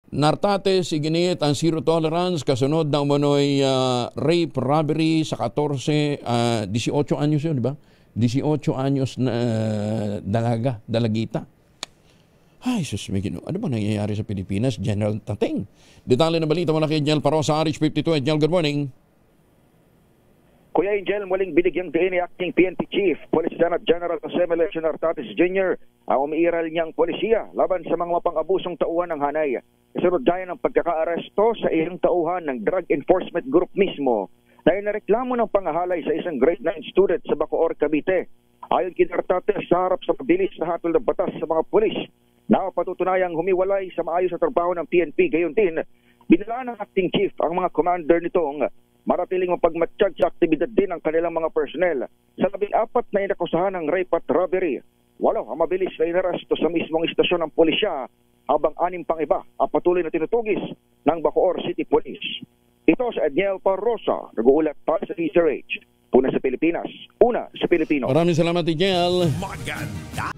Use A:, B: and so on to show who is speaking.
A: Nartates, iginit ang zero tolerance kasunod ng umano'y rape, robbery sa 18 anyos yun, di ba? 18 anyos na dalagita. Ay, sus, may ano ba nangyayari sa Pilipinas? General Tating. Detalye na balita mula kay General Parosa, RH52. General, good morning.
B: Kuya Angel, muling binigyang diin ni Acting PNP Chief, Police Lieutenant General Jose Melecion Nartates Jr. ang umiiral niyang polisiya laban sa mga mapang-abusong tauhan ng Hanay. Kasunod gaya ng pagkakaaresto sa ilang tauhan ng Drug Enforcement Group mismo na inareklamo ng pangahalay sa isang grade 9 student sa Bacoor, Cavite. Ayon kay Nartates, sa harap sa mabilis na hatol ng batas sa mga pulis na patutunayang humiwalay sa maayos na trabaho ng PNP. Gayon din, binalaan ng Acting Chief ang mga commander nitong maratiling mapagmatsyag sa aktibidad din ng kanilang mga personnel. Sa 14 na inakusahan ng rape at robbery, 8 ang mabilis na inaresto sa mismong istasyon ng pulisya, habang 6 pang iba ang patuloy na tinutugis ng Bacoor City Police. Ito sa Edniel Parrosa, nag-uulat para sa DZRH. Una sa Pilipinas, una sa Pilipino.
A: Maraming salamat, Edniel.
C: Maganda